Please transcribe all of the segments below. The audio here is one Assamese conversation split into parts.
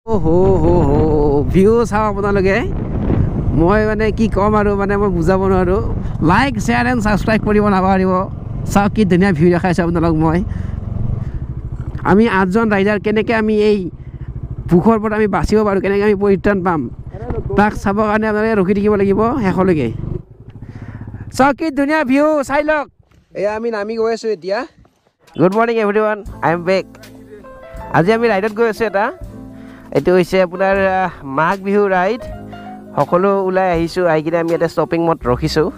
हो हो हो ভিউ চাও আপোনালোকে মই মানে কি কম আৰু মানে মই বুজাব নোৱাৰো লাইক শেয়াৰ এণ্ড সাবস্ক্ৰাইব কৰিব নাপাহৰিব চাও কি ধুনীয়া ভিউ দেখাইছো আপোনালোক মই আমি 8 জন ৰাইডাৰ কেনেকৈ আমি এই ভুখৰ পৰা আমি বাচিব পাৰো কেনেকৈ আমি পৰিত্ৰাণ পাম তাক চাবৰ কাৰণে আপোনালোকে ৰখি থাকিব লাগিব শেষলৈকে চাও কি ধুনীয়া ভিউ চাই লওক এয়া আমি নামি গৈ আছো এতিয়া good morning everyone I am back আজি আমি ৰাইডত গৈ আছো এটা এইটো হৈছে আপোনাৰ মাঘ বিহু ৰাইড সকলো ওলাই আহিছোঁ আহি কিনে আমি এটা শ্বপিং মলত ৰখিছোঁ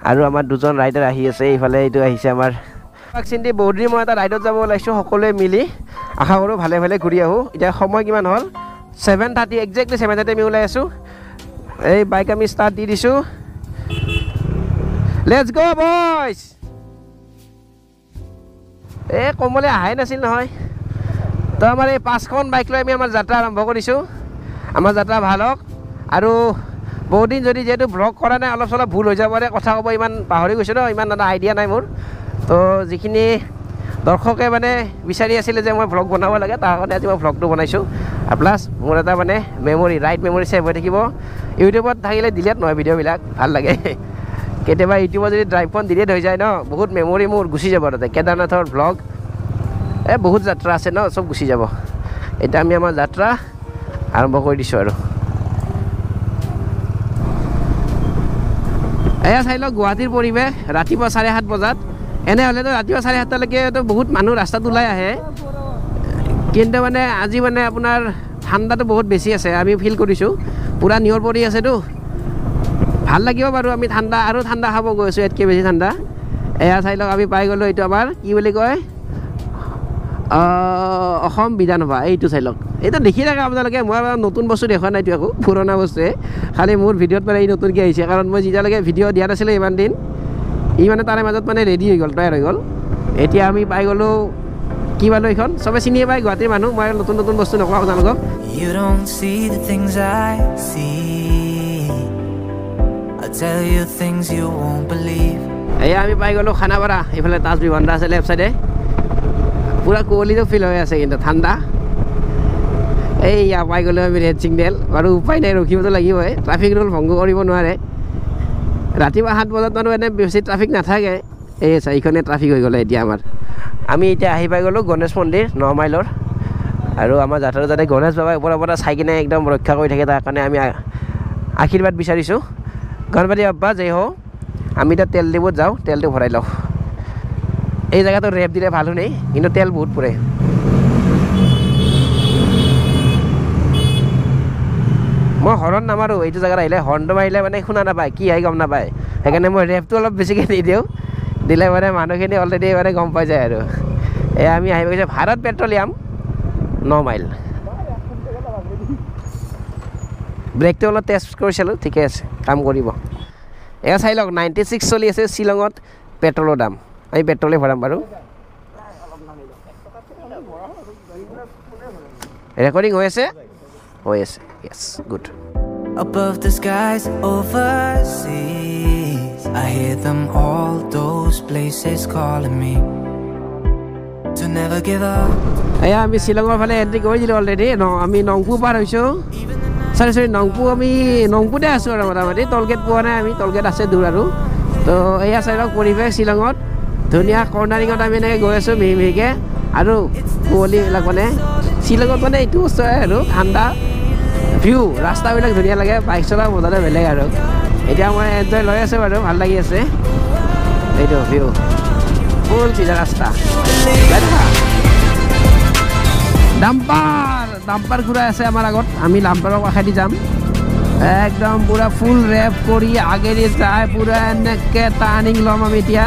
আৰু আমাৰ দুজন ৰাইডাৰ আহি আছে এইফালে এইটো আহিছে আমাৰ চিন্তি বহুত দিন মই এটা ৰাইডত যাব ওলাইছোঁ সকলোৱে মিলি আশা কৰোঁ ভালে ভালে ঘূৰি আহোঁ এতিয়া সময় কিমান হ'ল 7:30 একজেক্টলি 7:30 আমি ওলাই আছোঁ এই বাইক আমি ষ্টাৰ্ট দি দিছোঁ লেটছ গ' বয়জ এই কমলে আহাই নাছিল নহয় তো আমাৰ এই 5খন বাইক লৈ আমি আমাৰ যাত্ৰা আৰম্ভ কৰিছোঁ আমাৰ যাত্ৰা ভাল হওক আৰু বহুত দিন যদি যেহেতু ব্লগ কৰা নাই অলপ চলপ ভুল হৈ যাব পাৰে কথা ক'ব ইমান পাহৰি গৈছোঁ ন ইমান এটা আইডিয়া নাই মোৰ তো যিখিনি দৰ্শকে মানে বিচাৰি আছিলে যে মই ব্লগ বনাব লাগে তাৰ কাৰণে আজি মই ব্লগটো বনাইছোঁ আৰু প্লাছ মোৰ এটা মানে মেমৰি ৰাইড মেমৰি ছেভ হৈ থাকিব ইউটিউবত থাকিলে ডিলেট নহয় ভিডিঅ'বিলাক ভাল লাগে কেতিয়াবা ইউটিউবত যদি ড্ৰাইভখন ডিলেট হৈ যায় ন বহুত মেমৰি মোৰ গুচি যাব তাতে কেদাৰনাথৰ ব্লগ বহুত যাত্ৰা আছে ন সব গুচি যাব এতিয়া আমি আমাৰ যাত্ৰা আৰম্ভ কৰি দিছোঁ আৰু এয়া চাই লওক গুৱাহাটীৰ পৰিৱেশ ৰাতিপুৱা 7:30 বজাত এনেহ'লেতো ৰাতিপুৱা 7:30লৈকেতো বহুত মানুহ ৰাস্তাত ওলাই আহে কিন্তু মানে আজি মানে আপোনাৰ ঠাণ্ডাটো বহুত বেছি আছে আমি ফিল কৰিছোঁ পূৰা নিয়ৰ পৰি আছেতো ভাল লাগিব বাৰু আমি ঠাণ্ডা আৰু ঠাণ্ডা খাব গৈ আছোঁ ইয়াতকৈ বেছি ঠাণ্ডা এয়া চাই লওক আমি পাই গ'লোঁ এইটো আমাৰ কি বুলি কয় অসম বিধানসভা এইটো চাই লওক এইটো দেখি থাকে আপোনালোকে মই নতুন বস্তু দেখুওৱা নাইতো একো পুৰণা বস্তুৱে খালি মোৰ ভিডিঅ'ত মানে এই নতুনকৈ আহিছে কাৰণ মই যেতিয়ালৈকে ভিডিঅ' দিয়া নাছিলোঁ ইমান দিন ই মানে তাৰে মাজত মানে ৰেডি হৈ গ'ল তৈয়াৰ হৈ গ'ল এতিয়া আমি পাই গ'লোঁ কি পালোঁ এইখন চবে চিনিয়ে পায় গুৱাহাটীৰ মানুহ মই নতুন নতুন বস্তু নকওঁ আপোনালোকক এয়া আমি পাই গ'লোঁ খানাপাৰা এইফালে তাজ বিভাণ্ডাৰ আছে লেফ্ট চাইডে পুৰা কুঁৱলীটো ফিল হৈ আছে কিন্তু ঠাণ্ডা এইয়া পাই গ'লোঁ আমি ৰেড ছিগনেল বাৰু উপায় নাই ৰখিবতো লাগিবই ট্ৰাফিক ৰুল ভংগ কৰিব নোৱাৰে ৰাতিপুৱা 7 বজাত মানুহ এনে বেছি ট্ৰাফিক নাথাকে এই চাৰিখনে ট্ৰাফিক হৈ গ'লে এতিয়া আমাৰ আমি এতিয়া আহি পাই গ'লোঁ গণেশ মন্দিৰ 9 মাইলৰ আৰু আমাৰ যাত্ৰাটো যাতে গণেশ বাবাই ওপৰৰ পৰা চাই কিনে একদম ৰক্ষা কৰি থাকে তাৰ কাৰণে আমি আশীৰ্বাদ বিচাৰিছোঁ গণপতি বাপ্পা জয় হও আমি এতিয়া তেল ডিপুত যাওঁ তেলটো ভৰাই লওঁ এই জেগাটো ৰেপ দিলে ভালো নেই কিন্তু তেল বহুত পৰে মই হৰ্ণ নামাৰোঁ এইটো জেগাত আহিলে হৰ্ণটো মাৰিলে মানে শুনা নাপায় কি আহি গম নাপায় সেইকাৰণে মই ৰেপটো অলপ বেছিকৈ নিদিওঁ দিলে মানে মানুহখিনি অলৰেডি মানে গম পাই যায় আৰু এয়া আমি আহিব গৈছোঁ ভাৰত পেট্ৰলিয়াম 9 মাইল ব্ৰেকটো অলপ টেষ্ট কৰিছিলোঁ ঠিকে আছে কাম কৰিব এয়া চাই লওক 96 চলি আছে শ্বিলঙত পেট্ৰলৰ দাম আমি পেট্ৰলে ভৰাম বাৰু ৰেকৰ্ডিং হৈ আছে yes good above the skies overseas I hear them all those places calling me to never give up এয়া আমি শ্বিলঙৰ ফালে এন্ট্ৰি কৰিছিলোঁ অলৰেডি আমি নংপু পাৰ হৈছোঁ সৰি নংপু আমি নংপুতে আছোঁ আৰু মোটামুটি টলগেট পোৱা নাই আমি টলগেট আছে দূৰ আৰু তো এয়া চাই লওক পৰিৱেশ শ্বিলঙত ধুনীয়া কৰ্ণাৰিঙত আমি এনেকৈ গৈ আছোঁ মিহি মিহিকৈ আৰু কুঁৱলীবিলাক মানে শ্বিলঙত মানে এইটো বস্তু আৰু ঠাণ্ডা ভিউ ৰাস্তাবিলাক ধুনীয়া লাগে বাইক চলোৱা মজাটো বেলেগ আৰু এতিয়া মই এনজয় লৈ আছোঁ বাৰু ভাল লাগি আছে এইটো ভিউ ফুল চিধা ৰাস্তা ডাম্পাৰ ঘূৰাই আছে আমাৰ আগত আমি ডাম্পাৰৰ কাষেদি যাম একদম পুৰা ফুল ৰেপ কৰি আগেদি যায় পুৰা এনেকৈ টাৰ্ণিং ল'ম আমি এতিয়া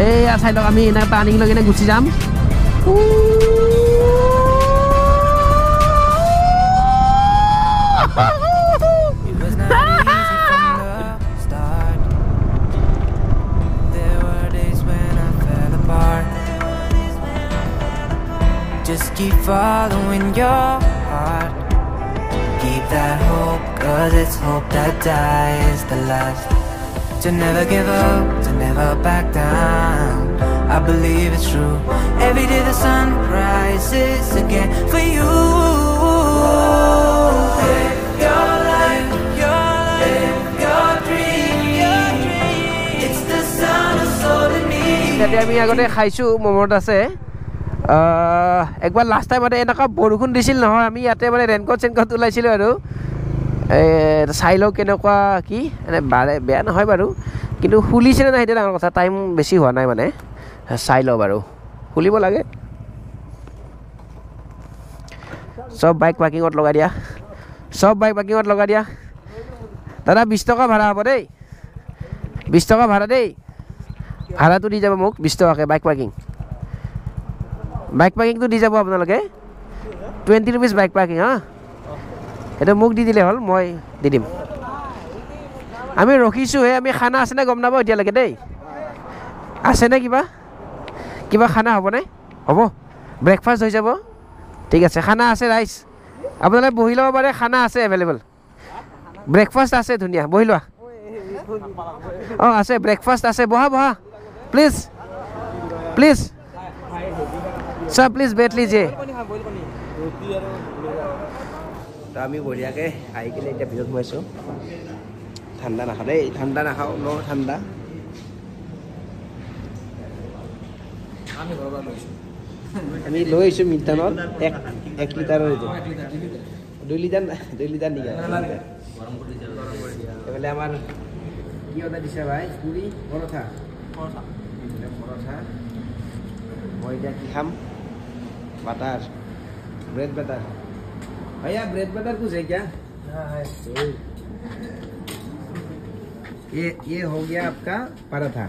এইয়া চাই লওক আমি এনেকৈ টাৰ্ণিং লৈ কিনে গুচি যাম Just keep following your heart. Keep that hope, 'cause it's hope that dies the last. To never give up, to never back down. I believe it's true. Every day the sun rises again for you. আমি আগতে খাইছোঁ মমত আছে একবাৰ লাষ্ট টাইমতে এনেকুৱা বৰষুণ দিছিল নহয় আমি ইয়াতে মানে ৰেইনকোট চেনকোট ওলাইছিলোঁ আৰু চাই লওঁ কেনেকুৱা কি এনে বেয়া নহয় বাৰু কিন্তু খুলিছিলে নাই সেইটো ডাঙৰ কথা টাইম বেছি হোৱা নাই মানে চাই লওঁ বাৰু খুলিব লাগে সব বাইক পাৰ্কিঙত লগাই দিয়া সব বাইক পাৰ্কিঙত লগাই দিয়া দাদা 20 টকা ভাড়া হ'ব দেই 20 টকা ভাড়া দেই ভাড়াটো দি যাব মোক 20 টকাকৈ বাইক পাৰ্কিংটো দি যাব আপোনালোকে 20 rupees বাইক পাৰ্কিং হা এটা মোক দি দিলে হ'ল মই দি দিম আমি ৰখিছোঁহে আমি খানা আছেনে গম নাপাওঁ এতিয়ালৈকে দেই আছেনে কিবা খানা হ'বনে হ'ব ব্ৰেকফাষ্ট হৈ যাব ঠিক আছে খানা আছে ৰাইজ আপোনালোকে বহি ল'ব পাৰে খানা আছে এভেইলেবল ব্ৰেকফাষ্ট আছে ধুনীয়া বহি লোৱা অঁ আছে ব্ৰেকফাষ্ট আছে বহা প্লিজ সব প্লিজ বেট লিজিয়ে তো আমি বঢ়িয়াকৈ আহি কিনে এতিয়া ভিতৰত সোমাইছোঁ ঠাণ্ডা নাখাওঁ দেই ঠাণ্ডা নাখাওঁ ন ঠাণ্ডা আমি লৈ আহিছোঁ মিল্টনত 1 লিটাৰৰ এইটো 2 লিটাৰ নেকি এইফালে আমাৰ কি অৰ্ডাৰ দিছে ভাই পুৰি পৰঠা মই এতিয়া কি খাম বাটার ब्रेड बटर भैया ब्रेड बटर कुछ है क्या हाँ है ये हो गया आपका पराठा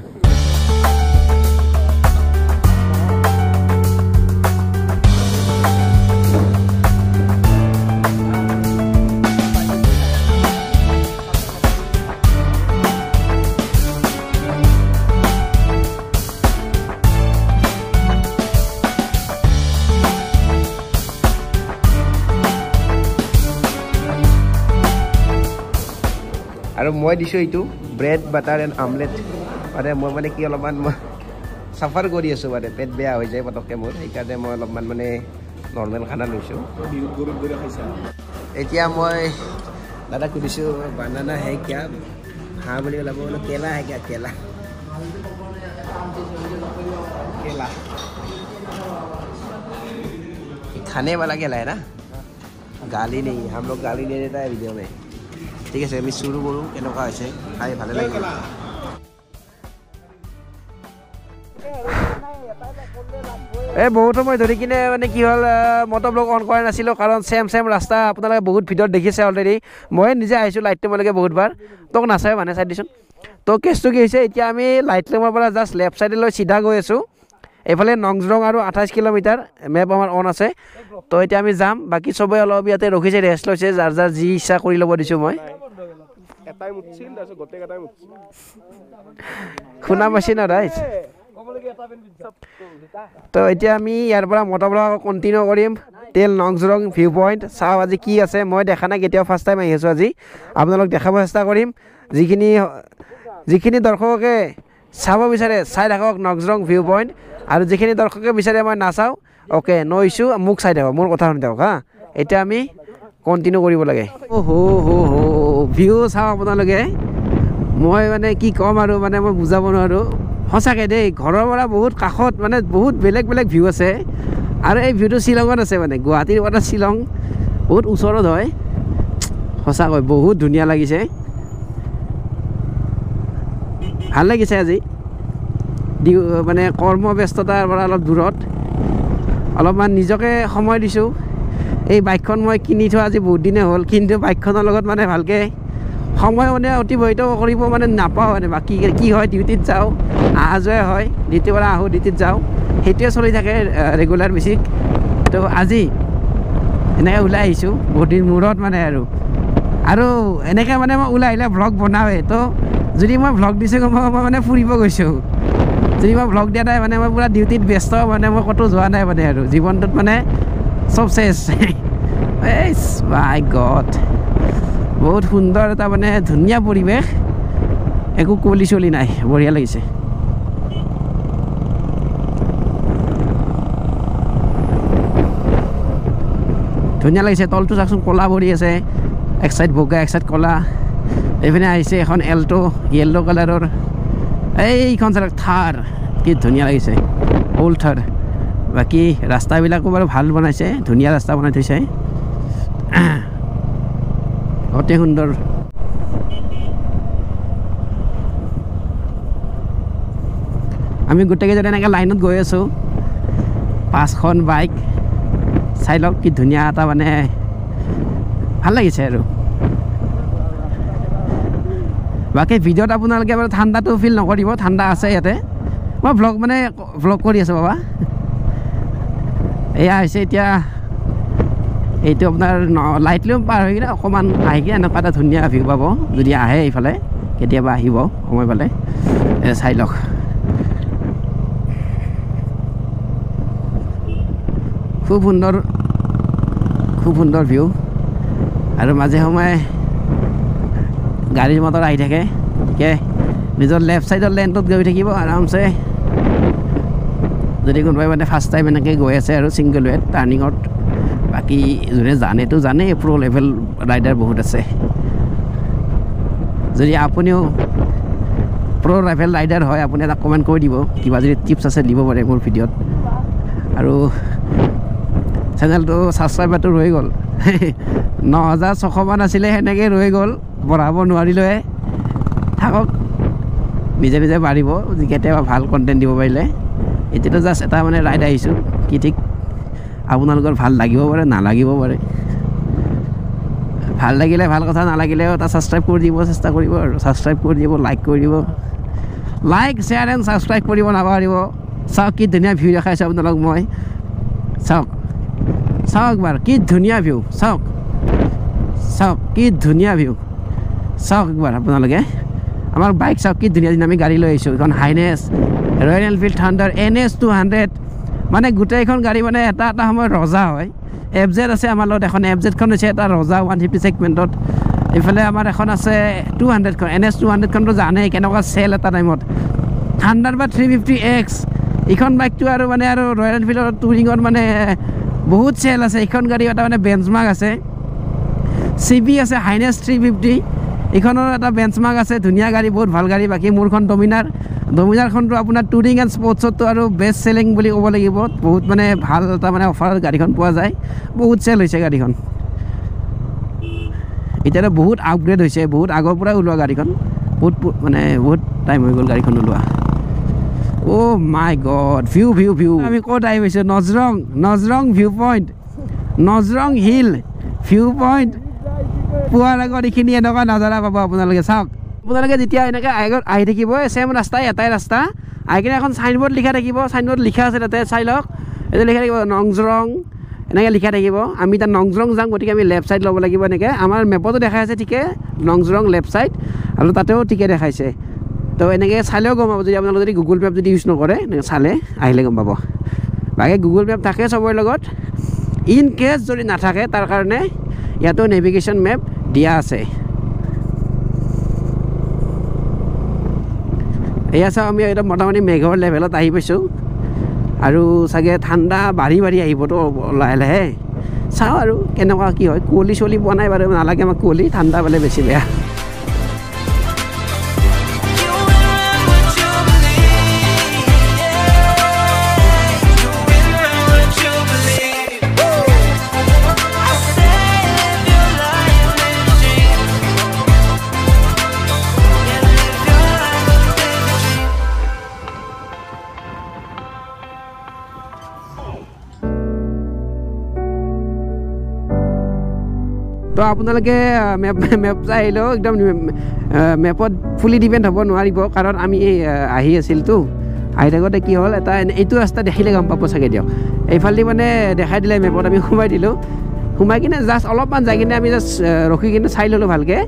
আৰু মই দিছোঁ এইটো ব্ৰেড বাটাৰ এণ্ড আমলেট মানে মই মানে কি অলপমান মই চাফাৰ কৰি আছোঁ মানে পেট বেয়া হৈ যায় পটককৈ মোৰ সেইকাৰণে মই অলপমান মানে নৰ্মেল খানা লৈছোঁ এতিয়া মই দাদাক সুধিছোঁ বানানা হে কিয়া হাঁহ বুলি ওলাব বোলো কেলা হে কিয়া কেলা खाने वाला केला है ना गाली नहीं हम लोग गाली नहीं देता है वीडियो में ঠিক আছে আমি শুরু করুন কেনেকুৱা হৈছে খাই ভালে লাগে এই বহুত সময় ধৰি কিনে মানে কি হ'ল মটৰ ব্লগ অন কৰা নাছিলোঁ কাৰণ চেম ৰাস্তা আপোনালোকে বহুত ভিডিঅ'ত দেখিছে অলৰেডি মই নিজে আহিছোঁ লাইট ৰুমলৈকে বহুতবাৰ তোক নাচায় মানে চাই দিছোন তো কেছটো কি হৈছে এতিয়া আমি লাইট ৰুমৰ পৰা জাষ্ট লেফ্ট চাইডে লৈ চিধা গৈ আছোঁ এইফালে নংজৰং আৰু 28 কিলোমিটাৰ মেপ আমাৰ অন আছে তো এতিয়া আমি যাম বাকী সবে অলপ ইয়াতে ৰখিছে ৰেষ্ট লৈছে যাৰ যি ইচ্ছা কৰি ল'ব দিছোঁ মই এটাই মুছিল তাৰপিছত গোটেই এটাই মুছিল খুনা মেচিন ৰাইজ তো এতিয়া আমি ইয়াৰ পৰা মটৰব্লগ কণ্টিনিউ কৰিম টেল নংজৰং ভিউ পইণ্ট চাওঁ আজি কি আছে মই দেখা নাই কেতিয়াও ফাৰ্ষ্ট টাইম আহি আছোঁ আজি আপোনালোক দেখাব চেষ্টা কৰিম যিখিনি দৰ্শকে চাব বিচাৰে চাই থাকক নংজৰং ভিউ পইণ্ট আৰু যিখিনি দৰ্শকে বিচাৰে মই নাচাওঁ অ'কে ন ইছ্যু মোক চাই থাকক মোৰ কথা শুনি থাকক হা এতিয়া আমি কণ্টিনিউ কৰিব লাগে ভিউ চাওঁ আপোনালোকে মই মানে কি ক'ম আৰু মানে মই বুজাব নোৱাৰোঁ সঁচাকৈ দেই ঘৰৰ পৰা বহুত কাষত মানে বহুত বেলেগ ভিউ আছে আৰু এই ভিউটো শ্বিলঙত আছে মানে গুৱাহাটীৰ পৰা শ্বিলং বহুত ওচৰত হয় সঁচাকৈ বহুত ধুনীয়া লাগিছে ভাল লাগিছে আজি মানে কৰ্মব্যস্ততাৰ পৰা অলপ দূৰত অলপমান নিজকে সময় দিছোঁ এই বাইকখন মই কিনি থোৱা আজি বহুত দিনে হ'ল কিন্তু বাইকখনৰ লগত মানে ভালকৈ সময় মানে অতিবাহিত কৰিব মানে নাপাওঁ মানে বাকী কি হয় ডিউটিত যাওঁ অহা যোৱাই হয় ডিউটিৰ পৰা আহোঁ ডিউটিত যাওঁ সেইটোৱে চলি থাকে ৰেগুলাৰ বেছিক তো আজি এনেকৈ ওলাই আহিছোঁ বহুত দিন মূৰত মানে আৰু এনেকৈ মানে মই ওলাই আহিলে ভ্লগ বনাওঁৱে তো যদি মই ভ্লগ দিছোঁ মই মানে ফুৰিব গৈছোঁ যদি মই ভ্লগ দিয়া নাই মানে মই পূৰা ডিউটিত ব্যস্ত মানে মই ক'তো যোৱা নাই মানে আৰু জীৱনটোত মানে চব চেছ মাই গড বহুত সুন্দৰ এটা মানে ধুনীয়া পৰিৱেশ একো কুঁৱলী চলি নাই বঢ়িয়া লাগিছে ধুনীয়া লাগিছে তলটো চাওকচোন ক'লা পৰি আছে এক চাইড বগা এক চাইড ক'লা এইপিনে আহিছে এখন এল্টো য়েল্ল' কালাৰৰ এইখন চাওক কি ধুনীয়া লাগিছে ওল্ড থাৰ বাকী ৰাস্তাবিলাকো বাৰু ভাল বনাইছে ধুনীয়া ৰাস্তা বনাই থৈছে অতি সুন্দৰ আমি গোটেইকেইজন এনেকৈ লাইনত গৈ আছোঁ 5খন বাইক চাই লওক কি ধুনীয়া এটা মানে ভাল লাগিছে আৰু বাকী ভিডিঅ'ত আপোনালোকে বাৰু ঠাণ্ডাটো ফিল নকৰিব ঠাণ্ডা আছে ইয়াতে মই ভ্লগ কৰি আছোঁ বাবা এয়া হৈছে এতিয়া এইটো আপোনাৰ লাইটলুম পাৰ হৈ কিনে অকণমান আহি কিনে এনেকুৱা এটা ধুনীয়া ভিউ পাব যদি আহে এইফালে কেতিয়াবা আহিব সময় পালে চাই লওক খুব সুন্দৰ ভিউ আৰু মাজে সময়ে গাড়ী মটৰ আহি থাকে ঠিকে নিজৰ লেফ্ট ছাইডৰ লেনটোত গৈ থাকিব আৰামছে যদি কোনোবাই মানে ফাৰ্ষ্ট টাইম এনেকৈ গৈ আছে আৰু ছিংগল ৱেত টাৰ্ণিঙত বাকী যোনে জানেতো জানে প্ৰ' লেভেল ৰাইডাৰ বহুত আছে যদি আপুনিও প্ৰ' লেভেল ৰাইডাৰ হয় আপুনি এটা কমেণ্ট কৰি দিব কিবা যদি টিপছ আছে দিব পাৰে মোৰ ভিডিঅ'ত আৰু চেনেলটো ছাবস্ক্ৰাইবাৰটো ৰৈ গ'ল 9600 আছিলে সেনেকৈ ৰৈ গ'ল বঢ়াব নোৱাৰিলোৱে থাকক নিজে নিজে বাঢ়িব কেতিয়াবা ভাল কণ্টেণ্ট দিব পাৰিলে এতিয়াতো জাষ্ট এটা মানে ৰাইড আহিছোঁ কি ঠিক আপোনালোকৰ ভাল লাগিব পাৰে নালাগিব পাৰে ভাল লাগিলে ভাল কথা নালাগিলেও এটা ছাবস্ক্ৰাইব কৰি দিব চেষ্টা কৰিব আৰু ছাবস্ক্ৰাইব কৰি দিব লাইক কৰি দিব লাইক শ্বেয়াৰ এণ্ড ছাবস্ক্ৰাইব কৰিব নাপাহৰিব চাওক কি ধুনীয়া ভিউ দেখাইছোঁ আপোনালোক মই চাওক একবাৰ কি ধুনীয়া ভিউ চাওক কি ধুনীয়া ভিউ চাওক একবাৰ আপোনালোকে আমাৰ বাইক চাওক কি ধুনীয়া আমি গাড়ী লৈ আহিছোঁ এইখন Highness royal Enfield thunder NS 200 মানে গোটেইখন গাড়ী মানে এটা সময়ত ৰজা হয় FZ আছে আমাৰ লগত এখন FZখন হৈছে এটা ৰজা 150 ছেগমেণ্টত এইফালে আমাৰ এখন আছে 200খন NS 200খনটো জানেই কেনেকুৱা চেল এটা টাইমত থাণ্ডাৰ বা 350X এইখন বাইকটো আৰু মানে আৰু ৰয়েল এনফিল্ডৰ টুৰিঙত মানে বহুত চেল আছে এইখন গাড়ী এটা মানে বেঞ্চমাৰ্ক আছে CB আছে হাইনেছ 350 এইখনৰ এটা বেঞ্চমাৰ্ক আছে ধুনীয়া গাড়ী বহুত ভাল গাড়ী বাকী মোৰখন ডমিনাৰখনটো আপোনাৰ টুৰিং এণ্ড স্পৰ্টছতো আৰু বেষ্ট চেলিং বুলি ক'ব লাগিব বহুত মানে ভাল এটা মানে অফাৰত গাড়ীখন পোৱা যায় বহুত চেল হৈছে গাড়ীখন এতিয়াতো বহুত আপগ্ৰেড হৈছে বহুত আগৰ পৰাই ওলোৱা গাড়ীখন বহুত টাইম হৈ গ'ল গাড়ীখন ওলোৱা Oh my god, view. আমি ক'ত আহি পাইছোঁ নজৰং ভিউ পইণ্ট নজৰং হিল ভিউ পইণ্ট পোৱাৰ আগত এইখিনি এনেকুৱা নজাৰা পাব আপোনালোকে চাওক আপোনালোকে যেতিয়া এনেকৈ আহি থাকিব চেম ৰাস্তা এটাই ৰাস্তা আহি কিনে এখন চাইনবোৰ্ড লিখা থাকিব চাইনবোৰ্ড লিখা আছে তাতে চাই লওক এইটো লিখা থাকিব নংজৰং এনেকৈ লিখা থাকিব আমি এতিয়া নংজৰং যাম গতিকে আমি লেফ্ট ছাইড ল'ব লাগিব এনেকৈ আমাৰ মেপতো দেখাই আছে ঠিকে নংজৰং লেফ্ট ছাইড আৰু তাতেও ঠিকে দেখাইছে তো এনেকৈ চালেও গম পাব যদি আপোনালোকে যদি গুগল মেপ যদি ইউজ নকৰে এনেকৈ চালে আহিলে গম পাব বাকী গুগল মেপ থাকে চবৰে লগত ইন কেছ যদি নাথাকে তাৰ কাৰণে ইয়াতো নেভিগেশ্যন মেপ দিয়া আছে এয়া চাওঁ আমি একদম মোটামুটি মেঘৰ লেভেলত আহি পাইছোঁ আৰু চাগে ঠাণ্ডা বাঢ়ি আহিবতো লাহে চাওঁ আৰু কেনেকুৱা কি হয় কুঁৱলী চলি পোৱা নাই বাৰু নালাগে আমাক কুঁৱলী ঠাণ্ডা পালে বেছি বেয়া তো আপোনালোকে মেপ চাই আহিলেও একদম মেপত ফুলি ডিপেণ্ড হ'ব নোৱাৰিব কাৰণ আমি আহি আছিলতো আহি থাকোঁতে কি হ'ল এটা এইটো ৰাস্তা দেখিলে গম পাব চাগে দিয়ক এইফালেদি মানে দেখাই দিলে মেপত আমি সোমাই দিলোঁ সোমাই কিনে জাষ্ট অলপমান যাই কিনে আমি জাষ্ট ৰখি কিনে চাই ল'লোঁ ভালকৈ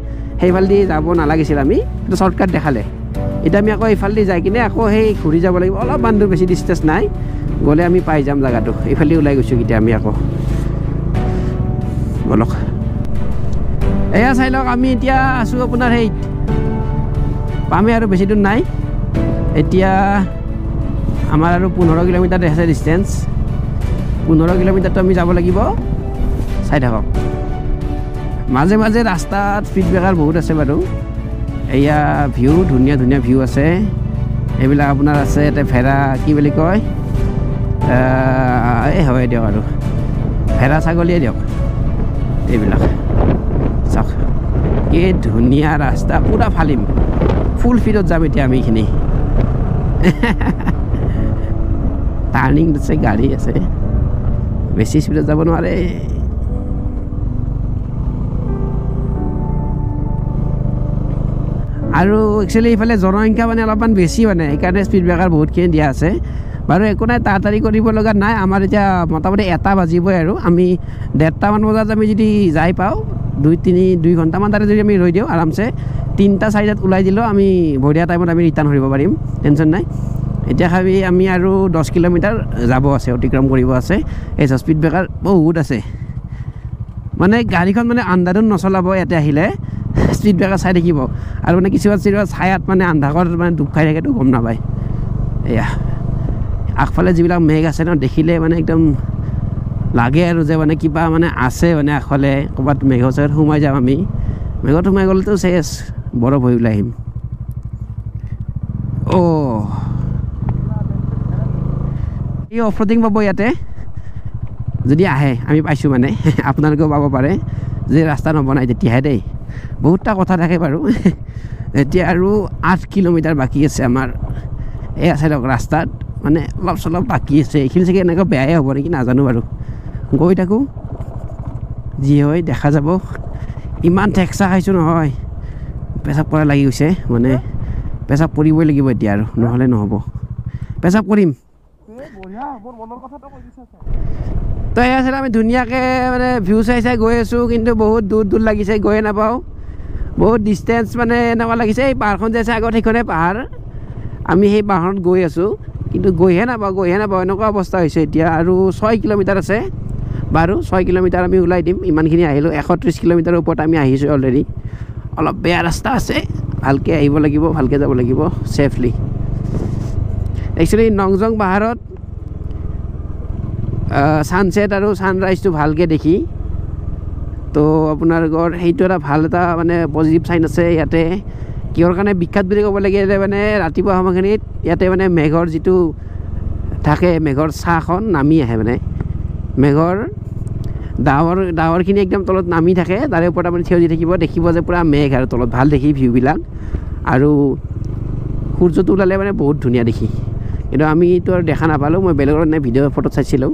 সেইফালেদি যাব নালাগিছিল আমি এইটো শ্বৰ্টকাট দেখালে এতিয়া আমি আকৌ এইফালেদি যাই কিনে আকৌ সেই ঘূৰি যাব লাগিব অলপমান দূৰ বেছি ডিষ্টেঞ্চ নাই গ'লে আমি পাই যাম জেগাটো এইফালেদি ওলাই গৈছোঁ এতিয়া আমি আকৌ বলক এয়া চাই লওক আমি এতিয়া আছোঁ আপোনাৰ সেই পামে আৰু বেছি দূৰ নাই এতিয়া আমাৰ আৰু 15 কিলোমিটাৰ আছে ডিষ্টেঞ্চ 15 কিলোমিটাৰটো আমি যাব লাগিব চাই থাকক মাজে মাজে ৰাস্তাত স্পীড ব্ৰেকাৰ বহুত আছে বাৰু এয়া ভিউ ধুনীয়া ভিউ আছে এইবিলাক আপোনাৰ আছে ইয়াতে ভেড়া কি বুলি কয় এই হয় দিয়ক আৰু ভেড়া ছাগলীয়ে দিয়ক এইবিলাক চাওক কি ধুনীয়া ৰাস্তা পুৰা ফালিম ফুল স্পীডত যাম এতিয়া আমি এইখিনি টাৰ্ণিং আছে গাড়ী আছে বেছি স্পীডত যাব নোৱাৰে আৰু একচুৱেলি এইফালে জনসংখ্যা মানে অলপমান বেছি মানে সেইকাৰণে স্পীড ব্ৰেকাৰ বহুতখিনি দিয়া আছে বাৰু একো নাই তাড়াতাড়ি কৰিব লগা নাই আমাৰ এতিয়া মোটামুটি 1টা বাজিবই আৰু আমি 1:30মান বজাত আমি যদি যাই পাওঁ 2 ঘণ্টামান তাতে যদি আমি ৰৈ দিওঁ আৰামছে 3টা 4টাত ওলাই দিলেও আমি বঢ়িয়া টাইমত আমি ৰিটাৰ্ণ কৰিব পাৰিম টেনশ্যন নাই এতিয়া আমি আৰু 10 কিলোমিটাৰ যাব আছে অতিক্ৰম কৰিব আছে এই স্পীড ব্ৰেকাৰ বহুত আছে মানে গাড়ীখন মানে আন্ধাৰত নচলাব ইয়াতে আহিলে স্পীড ব্ৰেকাৰ চাই থাকিব আৰু মানে কিছুমান ছায়াত মানে আন্ধাৰত মানে ডুব খাই থাকেতো গম নাপায় এয়া আগফালে যিবিলাক মেঘ আছে ন দেখিলে মানে একদম লাগে আৰু যে মানে কিবা মানে আছে মানে আগফালে ক'ৰবাত মেঘৰ চাইত সোমাই যাম আমি মেঘত সোমাই গ'লেতো চেচ বৰফ হৈ ওলাই আহিম এই অফৰোডিং পাব ইয়াতে যদি আহে আমি পাইছোঁ মানে আপোনালোকেও পাব পাৰে যে ৰাস্তা নবনাই তেতিয়াহে দেই বহুতটা কথা থাকে বাৰু এতিয়া আৰু 8 কিলোমিটাৰ বাকী আছে আমাৰ এই আছে ধৰক ৰাস্তাত মানে অলপ চলপ বাকী আছে এইখিনি চাগে এনেকৈ বেয়াই হ'ব নেকি নাজানো বাৰু গৈ থাকোঁ যি হয় দেখা যাব ইমান ঠেকচা খাইছোঁ নহয় পেচাব কৰা লাগি গৈছে মানে পেচাব কৰিবই লাগিব এতিয়া আৰু নহ'লে নহ'ব পেচাব কৰিম তো এয়া আছিলে আমি ধুনীয়াকৈ মানে ভিউ চাই গৈ আছোঁ কিন্তু বহুত দূৰ লাগিছে গৈয়ে নাপাওঁ বহুত ডিষ্টেঞ্চ মানে এনেকুৱা লাগিছে এই পাহাৰখন যে আছে আগত সেইখনে পাহাৰ আমি সেই পাহাৰত গৈ আছোঁ কিন্তু গৈহে নাপাওঁ এনেকুৱা অৱস্থা হৈছে এতিয়া আৰু 6 কিলোমিটাৰ আছে বাৰু 6 কিলোমিটাৰ আমি ওলাই দিম ইমানখিনি আহিলোঁ 130 কিলোমিটাৰৰ ওপৰত আমি আহিছোঁ অলৰেডি অলপ বেয়া ৰাস্তা আছে ভালকৈ আহিব লাগিব ভালকৈ যাব লাগিব ছেফলি একচুৱেলি নংজং পাহাৰত ছানছেট আৰু ছানৰাইজটো ভালকৈ দেখি তো আপোনালোকৰ সেইটো এটা ভাল এটা মানে পজিটিভ চাইন আছে ইয়াতে কিহৰ কাৰণে বিখ্যাত বুলি ক'ব লাগিলে মানে ৰাতিপুৱা সময়খিনিত ইয়াতে মানে মেঘৰ যিটো থাকে মেঘৰ ছাঁখন নামি আহে মানে মেঘৰ ডাৱৰখিনি একদম তলত নামি থাকে তাৰে ওপৰত আপুনি থিয় দি থাকিব দেখিব যে পূৰা মেঘ আৰু তলত ভাল দেখি ভিউবিলাক আৰু সূৰ্যটো ওলালে মানে বহুত ধুনীয়া দেখি কিন্তু আমিতো আৰু দেখা নাপালোঁ মই বেলেগৰ ভিডিঅ' ফটোত চাইছিলোঁ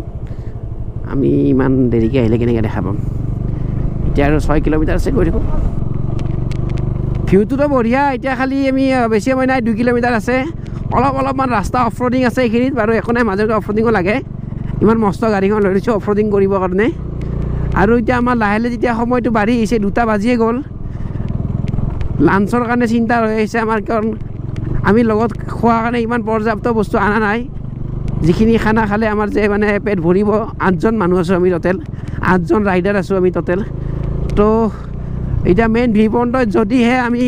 আমি ইমান দেৰিকৈ আহিলে কেনেকৈ দেখা পাম এতিয়া আৰু 6 কিলোমিটাৰ আছে গৈ থাকোঁ ভিউটোতো বঢ়িয়া এতিয়া খালি আমি বেছি সময় নাই 2 কিলোমিটাৰ আছে অলপমান ৰাস্তা অফৰোডিং আছে এইখিনিত বাৰু একো নাই মাজতে অফৰোডিঙো লাগে ইমান মস্ত গাড়ীখন লৈ লৈছোঁ অফৰোডিং কৰিবৰ কাৰণে আৰু এতিয়া আমাৰ লাহে যেতিয়া সময়টো বাঢ়ি আহিছে 2টা বাজিয়ে গ'ল লাঞ্চৰ কাৰণে চিন্তা হৈ আহিছে আমাৰ কাৰণ আমি লগত খোৱাৰ কাৰণে ইমান পৰ্যাপ্ত বস্তু অনা নাই যিখিনি খানা খালে আমাৰ যে মানে পেট ভৰিব 8জন মানুহ আছোঁ আমি টোটেল 8জন ৰাইডাৰ আছোঁ আমি টোটেল তো এতিয়া মেইন ভিউ পইণ্টত যদিহে আমি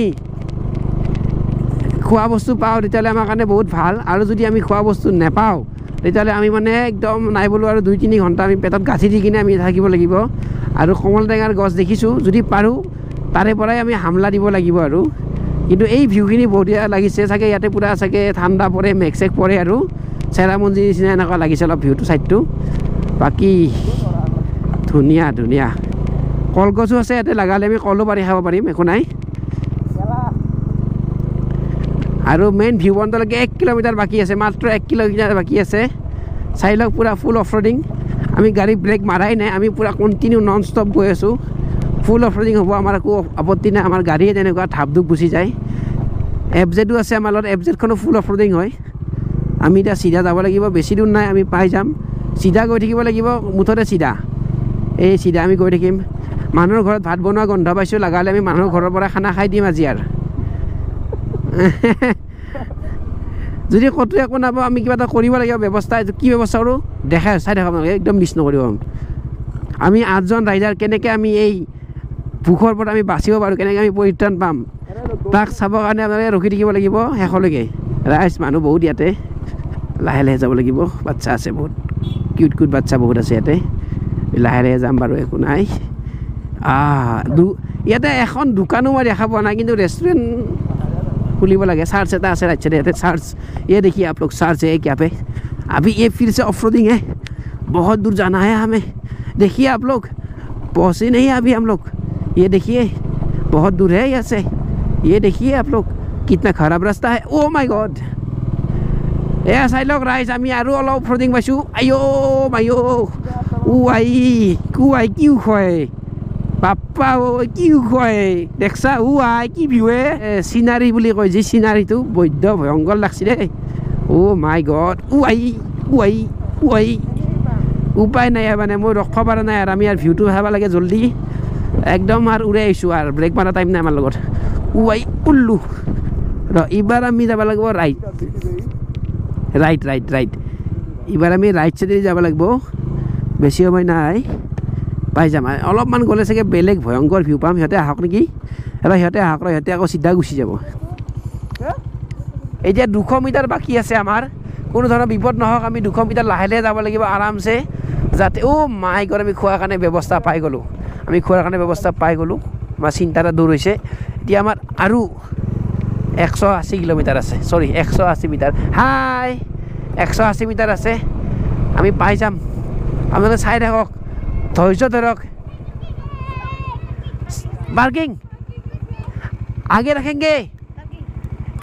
খোৱা বস্তু পাওঁ তেতিয়াহ'লে আমাৰ কাৰণে বহুত ভাল আৰু যদি আমি খোৱা বস্তু নাপাওঁ তেতিয়াহ'লে আমি মানে একদম নাই বোলো আৰু 2-3 ঘণ্টা আমি পেটত গাঁঠি দি কিনে আমি থাকিব লাগিব আৰু কমল টেঙাৰ গছ দেখিছোঁ যদি পাৰোঁ তাৰে পৰাই আমি হামলা দিব লাগিব আৰু কিন্তু এই ভিউখিনি বঢ়িয়া লাগিছে চাগে ইয়াতে পূৰা চাগে ঠাণ্ডা পৰে মেঘ চেঘ পৰে আৰু চেৰাপুঞ্জীৰ নিচিনা এনেকুৱা লাগিছে অলপ ভিউটো ছাইডটো বাকী ধুনীয়া কলগছো আছে ইয়াতে লগালে আমি কলো পাৰি খাব পাৰিম একো নাই আৰু মেইন ভিউ পইণ্টলৈকে 1 কিলোমিটাৰ বাকী আছে মাত্ৰ 1 কিলোমিটাৰ বাকী আছে চাই লওক পূৰা ফুল অফৰোডিং আমি গাড়ী ব্ৰেক মাৰাই নাই আমি পূৰা কণ্টিনিউ নন ষ্টপ গৈ আছোঁ ফুল অফৰোডিং হ'ব আমাৰ একো আপত্তি নাই আমাৰ গাড়ীয়ে তেনেকুৱা ধাপ ধুপ গুচি যায় এফজেডো আছে আমাৰ লগত এফজেডখনো ফুল অফৰোডিং হয় আমি এতিয়া চিধা যাব লাগিব বেছি দূৰ নাই আমি পাই যাম চিধা গৈ থাকিব লাগিব মুঠতে চিধা এই চিধা আমি গৈ থাকিম মানুহৰ ঘৰত ভাত বনোৱা গন্ধ পাইছোঁ লগালে আমি মানুহৰ ঘৰৰ পৰা খানা খাই দিম আজি আৰু যদি ক'তো একো নাপাওঁ আমি কিবা এটা কৰিব লাগিব ব্যৱস্থা এইটো কি ব্যৱস্থা কৰোঁ দেখাই চাই থাকক আপোনালোকে একদম মিছ নকৰিব আমি 8জন ৰাইডাৰ কেনেকৈ আমি এই ভোকৰ পৰা আমি বাচিব পাৰোঁ কেনেকৈ আমি পৰিত্ৰাণ পাম তাক চাবৰ কাৰণে আপোনালোকে ৰখি থাকিব লাগিব শেষলৈকে ৰাইজ মানুহ বহুত ইয়াতে লাহে যাব লাগিব বাচ্চা আছে বহুত কিউট বাচ্চা বহুত আছে ইয়াতে লাহে যাম বাৰু একো নাই ইয়াতে এখন দোকানো মই দেখা পোৱা নাই কিন্তু ৰেষ্টুৰেণ্ট खुली लगे सर्च एटा आछे राइट साइड सर्च ये देखिए आप लोग सर्च है क्या पे अभी ये फिर से ऑफ रोडिंग है बहुत दूर जाना है हमें देखिए आप लोग पहुँचे नहीं अभी हम लोग ये देखिए बहुत दूर है यहाँ से ये देखिए आप लोग कितना खराब रास्ता है oh my God A side लोग राइज आमी आरो अलप ऑफ रोडिंग पाइছো आयो मायो उआई कुआई किउ खय बाप्पा ओ किउ खय देखसा उआई की ভিউ এ সিনারি বুলি কয় যে সিনারিটো বৈদ্য ভয়ঙ্কৰ লাগছে রে ও মাই গড উআই উআই উআই উপায় নাই মানে মই ৰখবা পাৰা নাই আৰু আমি আর ভিউটো চাবা লাগে জলদি একদম আর উড়ে আইছো আর ব্রেক মারা টাইম নাই আমার লগত উআই উল্লু র এবার আমি যাব লাগিব রাইট রাইট রাইট রাইট এবার আমি রাইট সাইডে যাব লাগিব বেশি সময় নাই পাই যাম অলপমান গ'লে চাগে বেলেগ ভয়ঙ্কৰ ভিউ পাম সিহঁতে আহক নেকি এবাৰ সিহঁতে আহক সিহঁতে আকৌ চিধা গুচি যাব এতিয়া 200 মিটাৰ বাকী আছে আমাৰ কোনো ধৰণৰ বিপদ নহওক আমি 200 মিটাৰ লাহে লাহে যাব লাগিব আৰামছে যাতে ও মাই গড আমি খোৱাৰ কাৰণে ব্যৱস্থা পাই গ'লো আমি খোৱাৰ কাৰণে ব্যৱস্থা পাই গ'লো আমাৰ চিন্তাটা দূৰ হৈছে এতিয়া আমাৰ আৰু 180 কিলোমিটাৰ আছে সৰি 180 মিটাৰ হাই 180 মিটাৰ আছে আমি পাই যাম আপোনালোকে চাই থাকক ধৈৰ্য ধৰক पार्किंग आगे रखेंगे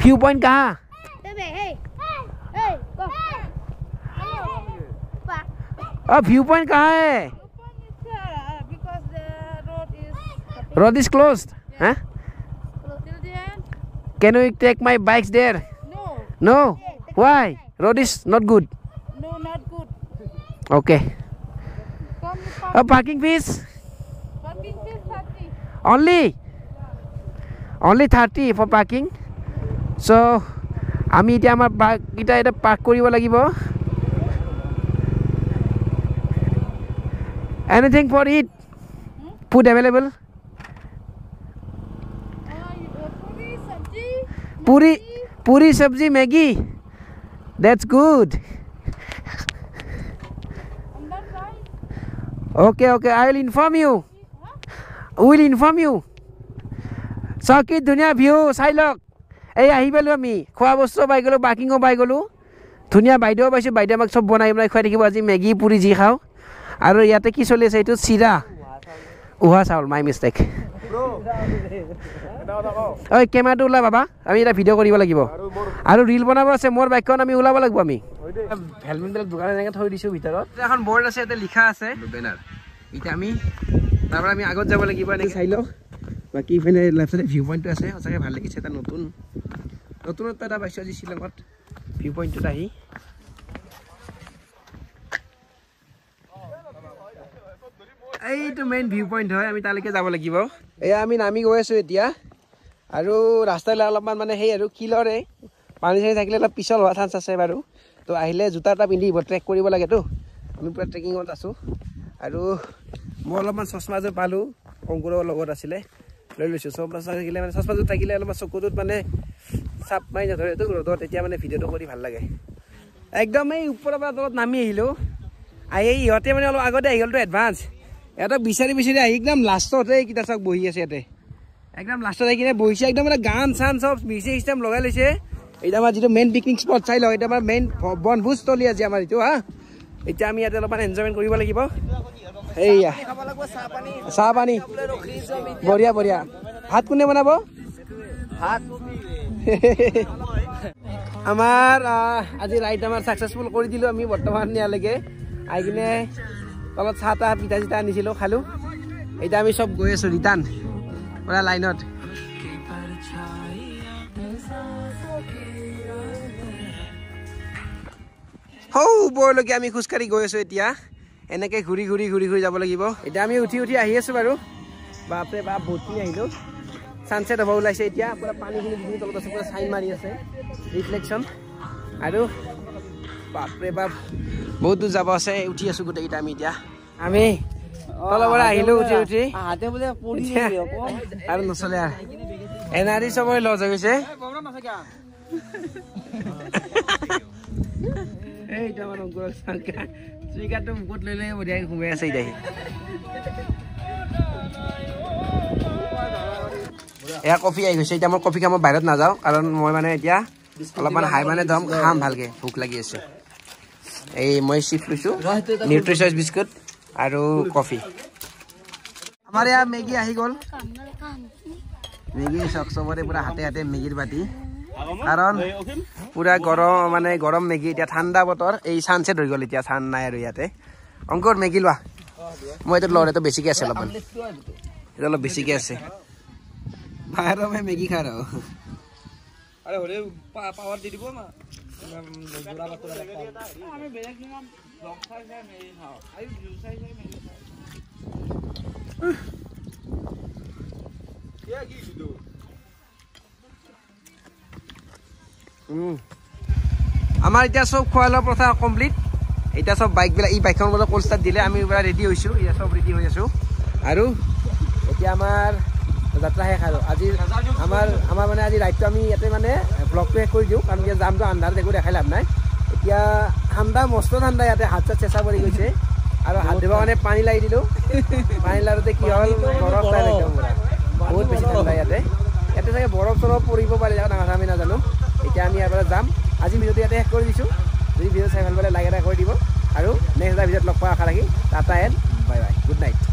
व्यू पॉइंट कहाँ व्यू पॉइंट कहाँ है road is closed huh? Can we take my bikes there? No why road is not good not good okay parking fees only 30 for parking so আমি এতিয়া আমাৰ বাইক এটা এটা পাৰ্ক কৰিব লাগিব anything for eat food available puri sabji maggi that's good okay I will inform you so কি ধুনীয়া ভিউ চাই লওক এই আহি পালো আমি খোৱা বস্তু পাই গ'লো পাৰ্কিঙো পাই গ'লো ধুনীয়া বাইদেউ পাইছোঁ বাইদেউ আমাক চব বনাই খুৱাই থাকিব আজি মেগী পুৰি যি খাওঁ আৰু ইয়াতে কি চলি আছে এইটো চিৰা উহা চাউল মাই মিষ্টেক ঐ কেমেৰাটো ওলা বাবা আমি এটা ভিডিঅ' কৰিব লাগিব আৰু ৰিল বনাব আছে মোৰ বাইকখন আমি ওলাব লাগিব আমি হেলমেটবিলাক দোকান এনেকৈ থৈ দিছোঁ ভিতৰত এখন বৰ্ড আছে ইয়াতে লিখা আছে বেনাৰ এতিয়া আমি তাৰপৰা আমি আগত যাব লাগিব এনেকৈ চাই লওঁ বাকি ইফালে লেফ্ট সাইডে ভিউ পইণ্টটো আছে সঁচাকৈ ভাল লাগিছে এটা নতুনত্ব এটা পাইছোঁ আজি শ্বিলঙত ভিউ পইণ্টটোত আহি এইটো মেইন ভিউ পইণ্ট হয় আমি তালৈকে যাব লাগিব এয়া আমি নামি গৈ আছোঁ এতিয়া আৰু ৰাস্তালৈ অলপমান মানে সেই আৰু কিলৰে পানী চানী থাকিলে অলপ পিছল হোৱা চান্স আছে বাৰু তো আহিলে জোতা এটা পিন্ধিব ট্ৰেক কৰিব লাগেতো আমি পুৰা ট্ৰেকিঙত আছোঁ আৰু মই অলপমান চশমাযোৰ পালোঁ অংকুৰৰ লগত আছিলে লৈ লৈছোঁ চশমা থাকিলে মানে চশমাযোৰ থাকিলে অলপমান চকুটোত মানে চাপ মাৰি নধৰেতো ৰ'দত তেতিয়া মানে ভিডিঅ'টো কৰি ভাল লাগে একদম এই ওপৰৰ পৰা তলত নামি আহিলোঁ আহি ইহঁতে মানে অলপ আগতে আহি গ'লতো এডভান্স ইহঁতক বিচাৰি আহি একদম লাষ্টত এইকেইটা চাওক বহি আছে ইয়াতে একদম লাষ্টত আহি কিনে বহিছে একদম মানে গান চান চব মিউজিক চিষ্টেম লগাই লৈছে এইটো আমাৰ যিটো মেইন পিকনিক স্পট চাই লওঁ এইটো আমাৰ মেইন বনভোজস্থলী আজি আমাৰ এইটো এতিয়া আমি ইয়াতে অলপমান এনজয়মেণ্ট কৰিব লাগিব এইয়া চাহ পানী বঢ়িয়া ভাত কোনে বনাব ভাত আমাৰ আজি ৰাইড আমাৰ ছাকচেছফুল কৰি দিলোঁ আমি বৰ্তমান ইয়ালৈকে আহি কিনে তলত চাহ তাহ পিঠা চিঠা আনিছিলোঁ খালোঁ এতিয়া আমি চব গৈ আছোঁ ৰিটাৰ্ণ পুৰা লাইনত ওপৰলৈকে আমি খোজকাঢ়ি গৈ আছোঁ এতিয়া এনেকৈ ঘূৰি যাব লাগিব এতিয়া আমি উঠি আহি আছোঁ বাৰু বাপৰে বাপ বহুতখিনি আহিলোঁ ছানছেট হ'ব ওলাইছে এতিয়া পুৰা পানীখিনি যিখিনি তলত আছে পুৰা চাইন মাৰি আছে ৰিফ্লেকশ্যন আৰু বাপৰে বাপ বহুত দূৰ যাব আছে উঠি আছোঁ গোটেইকেইটা আমি এতিয়া আমি তলৰ পৰা আহিলোঁ উঠি আৰু নচলে এনাৰ্জি চবৰে লছ হৈ গৈছে এইটো আমাৰ অংকুৰৰ চুইকাৰটো মুখত লৈ লৈ বঢ়িয়াকৈ ঘুমাই আছে এতিয়া এয়া কফি আহি গৈছে এতিয়া মই কফি খাম বাহিৰত নাযাওঁ কাৰণ মই মানে এতিয়া অলপমান হাই মানে দম খাম ভালকে ভোক লাগি আছে এই মই চিপ লৈছোঁ নিউট্ৰিচইচ বিস্কুট আৰু কফি আমাৰ ইয়াত মেগী আহি গ'ল মেগী চবৰে পুৰা হাতে হাতে মেগীৰ বাতি কাৰণ পুৰা গৰম মানে গৰম মেগী এতিয়া ঠাণ্ডা বতৰ এই চানছেট হৈ গ'ল এতিয়া চান নাই আৰু ইয়াতে অংকুৰ মেগী লোৱা মই এইটো লওঁ এইটো বেছিকৈ আছে অলপমান এইটো অলপ বেছিকৈ আছে বাহিৰৰ মই মেগী খাই আৰু আরে হরে পাওয়ার দি দিব না জোড়া বাত আমি বেলেগ নিয়ম ব্লক সাইজ है मेरी हां आई व्यू साइज है मेरी क्या की ভিডিও আমাৰ এতিয়া সব খোৱালৰ প্ৰথা কমপ্লিট এটা সব বাইকবিলাক এই বাইকখন মতে কোল ষ্টাৰ্ট দিলে আমি পুৰা ৰেডি হৈছোঁ এতিয়া সব ৰেডি হৈ আছোঁ আৰু এতিয়া আমাৰ যাত্ৰা শেষ আৰু আজি আমাৰ মানে আজি ৰাইডটো আমি ইয়াতে মানে ব্লগটো শেষ কৰি দিওঁ কাৰণ এতিয়া যামটো আন্ধাৰত একো দেখাই লাভ নাই এতিয়া ঠাণ্ডা মস্ত ঠাণ্ডা ইয়াতে হাত চাত চেঁচা পৰি গৈছে আৰু হাত ধুবৰ কাৰণে পানী লাগি দিলোঁ পানী লাৰোঁতে কি হ'ল বৰফ পাই একদম বহুত বেছি ঠাণ্ডা ইয়াতে চাগে বৰফ চৰফ পৰিব পাৰে জেগা ডাঙৰ আমি নাজানো এতিয়া আমি ইয়াৰ পৰা যাম আজি ভিডিঅ'টো ইয়াতে শেষ কৰি দিছোঁ যদি ভিডিঅ' চাই ভাল পালে লাইক এটা কৰি দিব আৰু নেক্সট এটা ভিডিঅ'ত লগ পোৱাৰ আশা ৰাখি Tata and bye bye good night